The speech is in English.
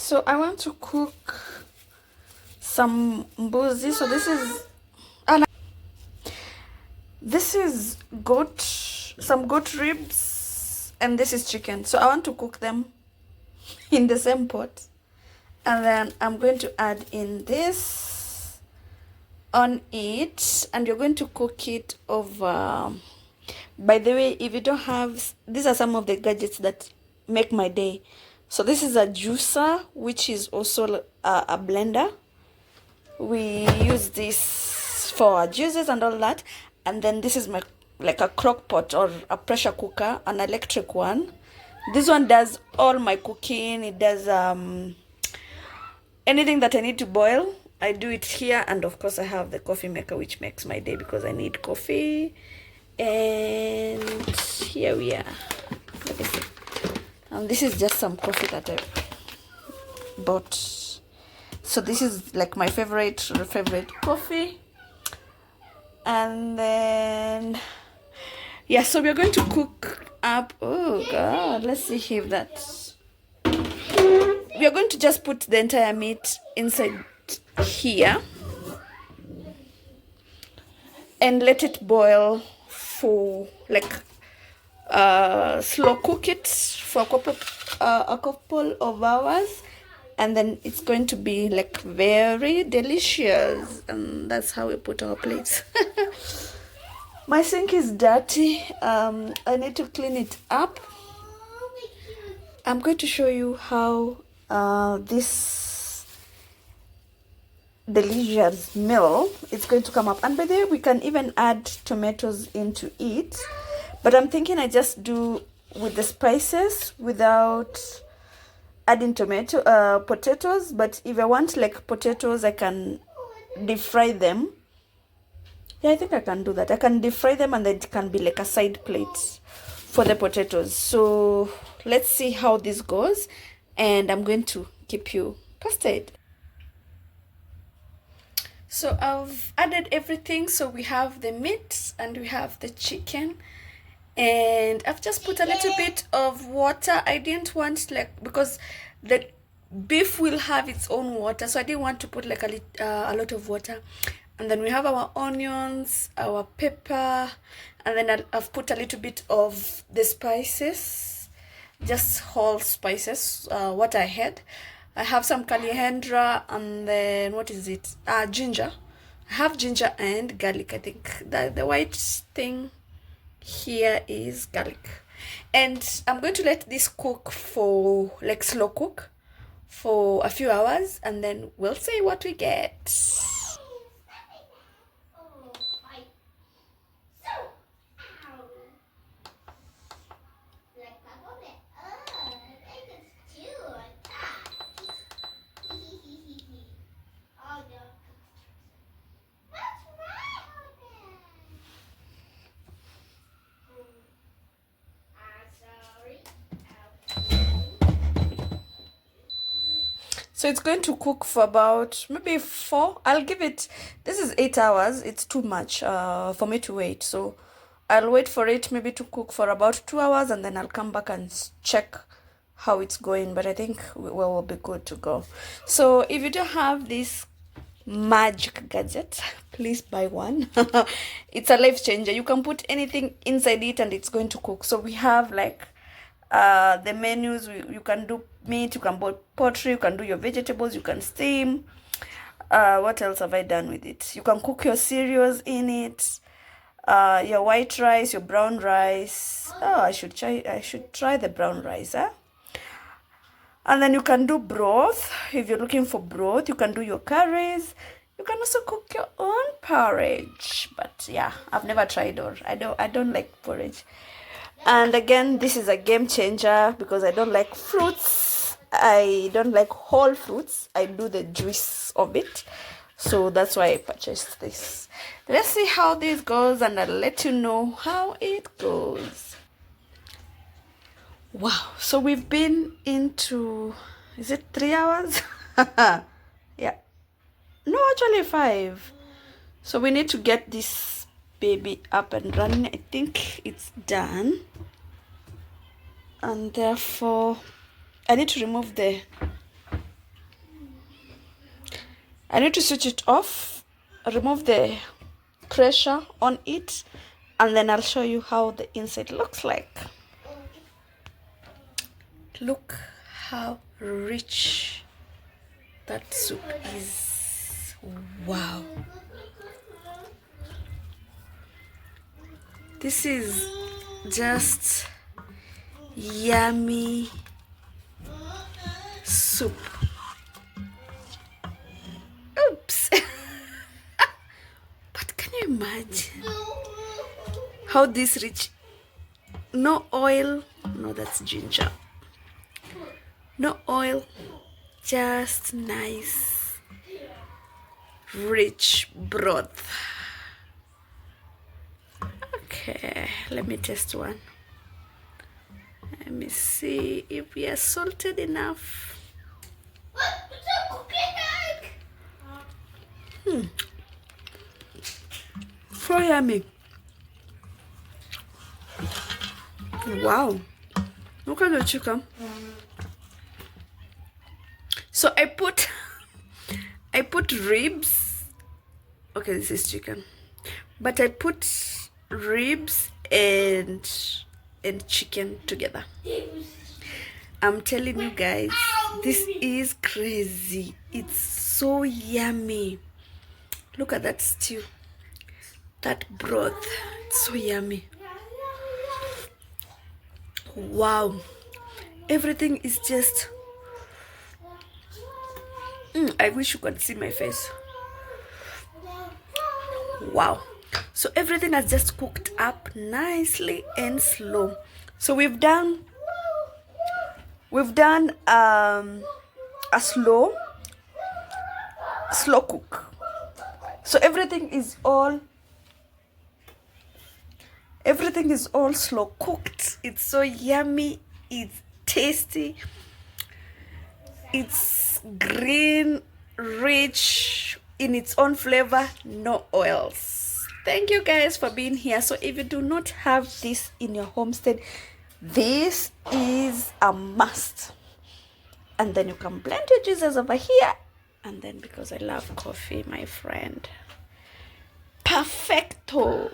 So I want to cook some mbuzi. So this is goat, some goat ribs, and this is chicken. So I want to cook them in the same pot, and then I'm going to add in this on it, and you're going to cook it over. By the way, if you don't have, these are some of the gadgets that make my day. So this is a juicer, which is also a blender. We use this for our juices and all that. And then this is my like a crock pot or a pressure cooker, an electric one. This one does all my cooking. It does anything that I need to boil, I do it here. And of course I have the coffee maker, which makes my day because I need coffee. And here we are. Let me see. And this is just some coffee that I bought. So this is like my favorite coffee. And then yeah, so we're going to cook up. Oh god, let's see if that's, we are going to just put the entire meat inside here and let it boil for like slow cook it for a couple of hours, and then it's going to be like very delicious. And that's how we put our plates. My sink is dirty. I need to clean it up. I'm going to show you how this delicious meal is going to come up. And by the way, we can even add tomatoes into it, but I'm thinking I just do with the spices without adding potatoes. But if I want like potatoes, I can deep fry them. Yeah, I think I can do that. I can deep fry them, and then it can be like a side plate for the potatoes. So let's see how this goes, and I'm going to keep you posted. So I've added everything. So we have the meat and we have the chicken, and I've just put a little bit of water. I didn't want like, because the beef will have its own water, so I didn't want to put like a lot of water. And then we have our onions, our pepper, and then I've put a little bit of the spices, just whole spices, what I had. I have some coriander, and then what is it? Ginger. I have ginger and garlic. I think the white thing here is garlic. And I'm going to let this cook for like slow cook for a few hours, and then we'll see what we get. So it's going to cook for about maybe 4. I'll give it, this is 8 hours. It's too much for me to wait. So I'll wait for it maybe to cook for about 2 hours, and then I'll come back and check how it's going. But I think we'll be good to go. So if you don't have this magic gadget, please buy one. It's a life changer. You can put anything inside it and it's going to cook. So we have like the menus. You can do meat, you can boil poultry, you can do your vegetables, you can steam. What else have I done with it? You can cook your cereals in it, your white rice, your brown rice. Oh, I should try the brown rice, huh? And then you can do broth. If you're looking for broth, you can do your curries. You can also cook your own porridge. But yeah, I've never tried, or I don't like porridge. And again, this is a game changer because I don't like fruits. I don't like whole fruits. I do the juice of it. So that's why I purchased this. Let's see how this goes, and I'll let you know how it goes. Wow, so we've been into, is it 3 hours? Yeah. No, actually 5. So we need to get this baby up and running. I think it's done. And therefore, I need to remove the I need to switch it off, remove the pressure on it, and then I'll show you how the inside looks like. Look how rich that soup is. Wow. This is just yummy soup. Oops. But can you imagine how this rich? No oil. No, that's ginger. No oil. Just nice, rich broth. Okay, let me test one. Let me see if we are salted enough. So yummy. Wow. Look at the chicken. So I put ribs. Okay, this is chicken. But I put ribs and chicken together. I'm telling you guys, this is crazy. It's so yummy. Look at that stew. That broth. It's so yummy. Wow. Everything is just... I wish you could see my face. Wow. So everything has just cooked up nicely and slow. So we've done a slow cook. So everything is all slow cooked. It's so yummy. It's tasty. It's green, rich in its own flavor, no oils. Thank you guys for being here. So if you do not have this in your homestead, this is a must. And then you can blend your juices over here. And then, because I love coffee, my friend, perfecto.